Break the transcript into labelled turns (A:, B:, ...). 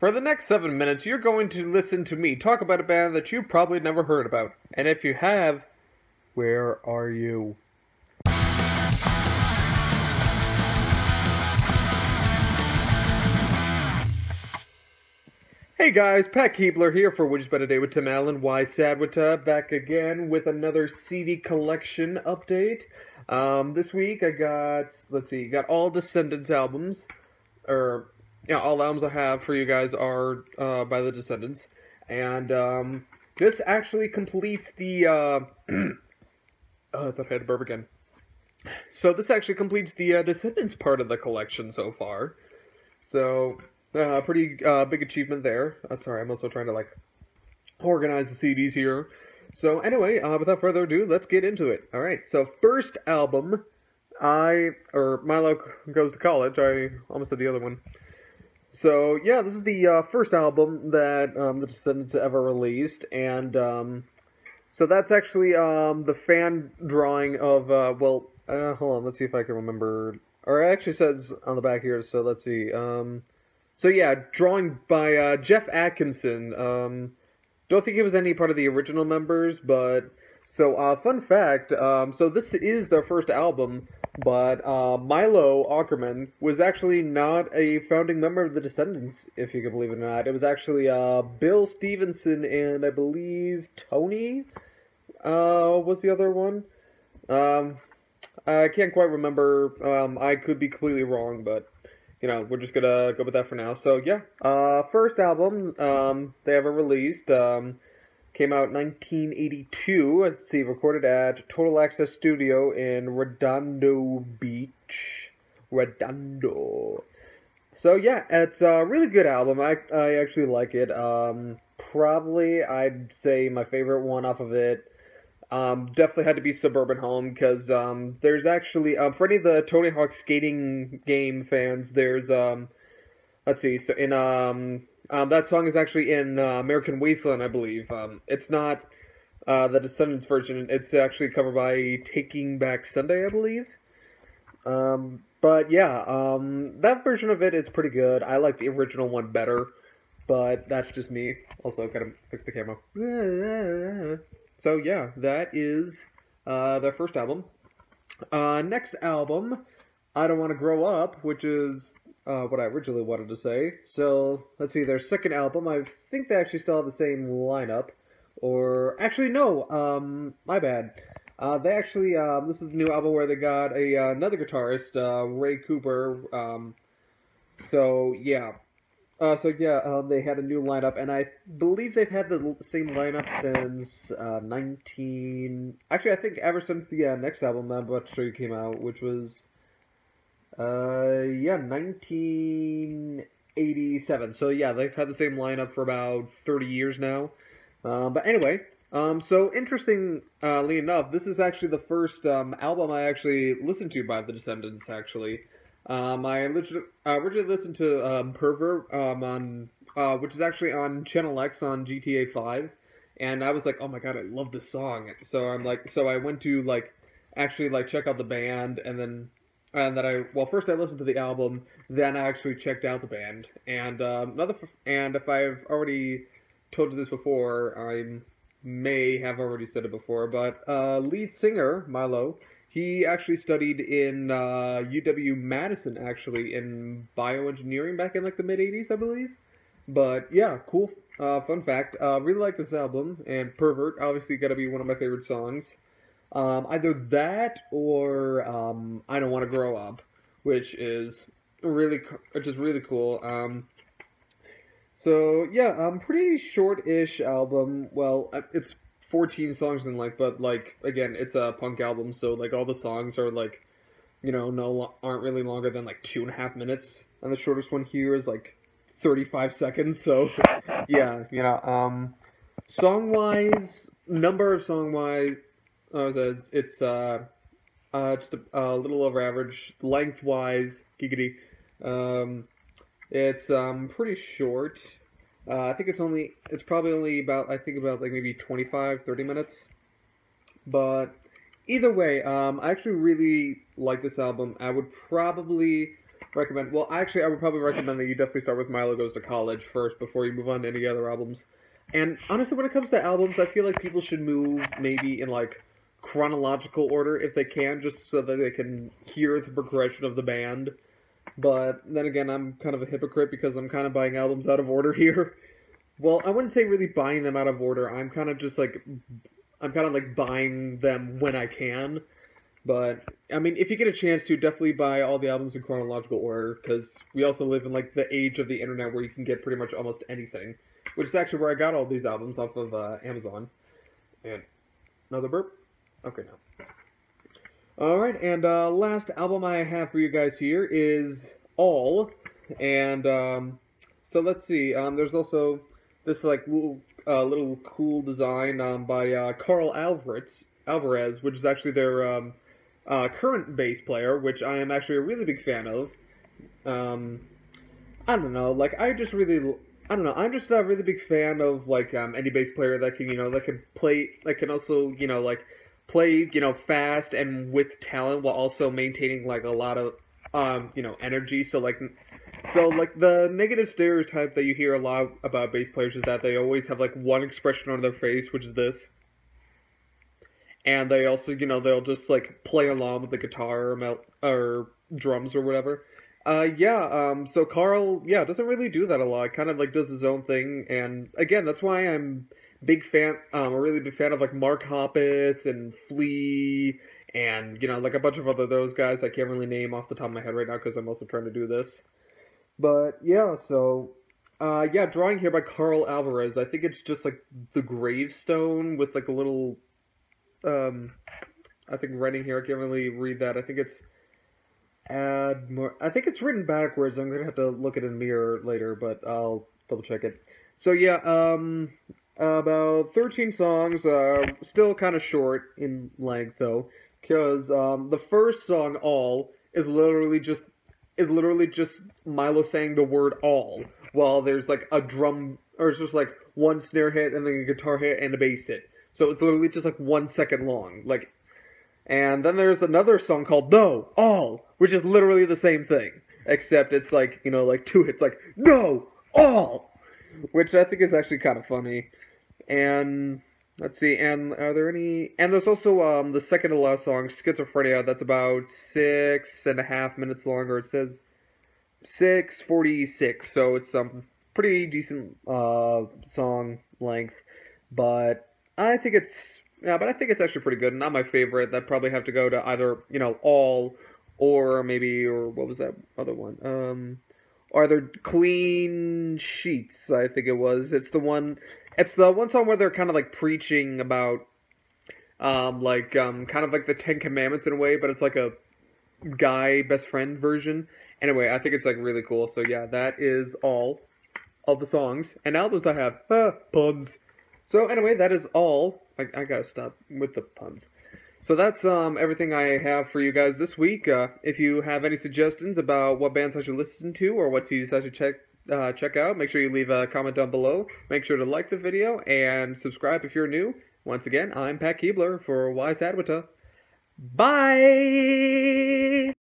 A: For the next 7 minutes, you're going to listen to me talk about a band that you've probably never heard about. And if you have, where are you? Hey guys, Pat Keebler here for Which Better Day with Tim Allen, Why Sad with back again with another CD collection update. This week I got all Descendants albums, all albums I have for you guys are by the Descendants, and this actually completes the, oh, I thought I had to burp again. So this actually completes the Descendants part of the collection so far, so... pretty big achievement there. Sorry, I'm also trying to organize the CDs here. So anyway, without further ado, let's get into it. All right. So first album, Milo Goes to College. I almost said the other one. So yeah, this is the first album that the Descendants ever released, and so that's actually the fan drawing of hold on, let's see if I can remember. Or it actually says on the back here. So let's see. So yeah, drawing by Jeff Atkinson. Don't think he was any part of the original members, but so fun fact. So this is their first album, but Milo Aukerman was actually not a founding member of the Descendants, if you can believe it or not. It was actually Bill Stevenson and I believe Tony was the other one. I can't quite remember. I could be completely wrong, but. We're just gonna go with that for now. So yeah, first album they ever released came out in 1982. Let's see, recorded at Total Access Studio in Redondo Beach. Redondo. So yeah, it's a really good album. I actually like it. Probably I'd say my favorite one off of it. Definitely had to be Suburban Home, because there's actually, for any of the Tony Hawk skating game fans, there's, let's see, so in, that song is actually in American Wasteland, I believe. It's not the Descendants version, it's actually covered by Taking Back Sunday, I believe. But yeah, that version of it is pretty good. I like the original one better, but that's just me. Also, gotta fix the camera. So yeah, that is their first album. Next album, I Don't Want to Grow Up, which is what I originally wanted to say. So let's see, their second album, I think they actually still have the same lineup. Or, actually no, my bad. They actually, this is the new album where they got another guitarist, Ray Cooper. So yeah. They had a new lineup, and I believe they've had the same lineup since I think ever since the next album I'm about to show you came out, which was, 1987. So yeah, they've had the same lineup for about 30 years now. But anyway, so interestingly enough, this is actually the first album I actually listened to by the Descendants, actually. I originally listened to Pervert on which is actually on Channel X on GTA 5, and I was like, oh my god, I love this song. So I went to actually check out the band, and first I listened to the album, then I actually checked out the band, and if I've already told you this before, I may have already said it before, but lead singer Milo. He actually studied in UW-Madison, actually, in bioengineering back in, the mid-'80s, I believe. But, yeah, cool. Fun fact. Really like this album, and Pervert, obviously, gotta be one of my favorite songs. Either that, or I Don't Want to Grow Up, which is really cool. So, yeah, pretty short-ish album. Well, it's 14 songs in length, but again, it's a punk album, so all the songs are aren't really longer than 2.5 minutes, and the shortest one here is 35 seconds. So yeah, song wise, it's just a little over average. Length wise, giggity, it's pretty short. I think it's probably only about maybe 25, 30 minutes. But either way, I actually really like this album. I would probably recommend. Well, actually, I would probably recommend that you definitely start with Milo Goes to College first before you move on to any other albums. And honestly, when it comes to albums, I feel like people should move maybe in like chronological order if they can, just so that they can hear the progression of the band. But then again, I'm kind of a hypocrite because I'm kind of buying albums out of order here. Well, I wouldn't say really buying them out of order. I'm kind of like buying them when I can. But I mean, if you get a chance to, definitely buy all the albums in chronological order because we also live in like the age of the internet where you can get pretty much almost anything, which is actually where I got all these albums off of Amazon. And another burp. Okay, now. All right, and last album I have for you guys here is All, and so let's see. There's also this like little cool design by Carl Alvarez, which is actually their current bass player, which I am actually a really big fan of. I don't know, like I don't know. I'm just a really big fan of like any bass player that can that can play that can also like play fast and with talent while also maintaining like a lot of energy. So like the negative stereotype that you hear a lot about bass players is that they always have like one expression on their face, which is this. And they also, they'll just like play along with the guitar or drums or whatever. So Carl, doesn't really do that a lot. Kind of like does his own thing, and again, that's why I'm a really big fan of like Mark Hoppus and Flea, and like a bunch of other those guys I can't really name off the top of my head right now because I'm also trying to do this. But drawing here by Carl Alvarez. I think it's just like the gravestone with like a little, I think writing here. I can't really read that. I think it's add more. I think it's written backwards. I'm gonna have to look at it in the mirror later, but I'll double check it. So about 13 songs. Still kind of short in length though, because the first song, All, is literally just Milo saying the word all, while there's like a drum, or it's just like one snare hit and then a guitar hit and a bass hit. So it's literally just like 1 second long. And then there's another song called No, All, which is literally the same thing, except it's like, like 2 hits, like No, All, which I think is actually kind of funny. And let's see, and are there any? And there's also the second to last song, Schizophrenia, that's about 6.5 minutes long, or it says 6:46, so it's pretty decent song length. But I think it's actually pretty good. Not my favorite. That probably have to go to either All, or what was that other one? Or either Clean Sheets. I think it was. It's the one song where they're kind of like preaching about kind of like the Ten Commandments in a way, but it's like a guy best friend version. Anyway, I think it's like really cool. So yeah, that is all of the songs and albums I have. Puns. So anyway, that is all. I gotta stop with the puns. So that's everything I have for you guys this week. If you have any suggestions about what bands I should listen to or what CDs I should check out, make sure you leave a comment down below. Make sure to like the video and subscribe if you're new. Once again, I'm Pat Keebler for Why Sadwata. Bye!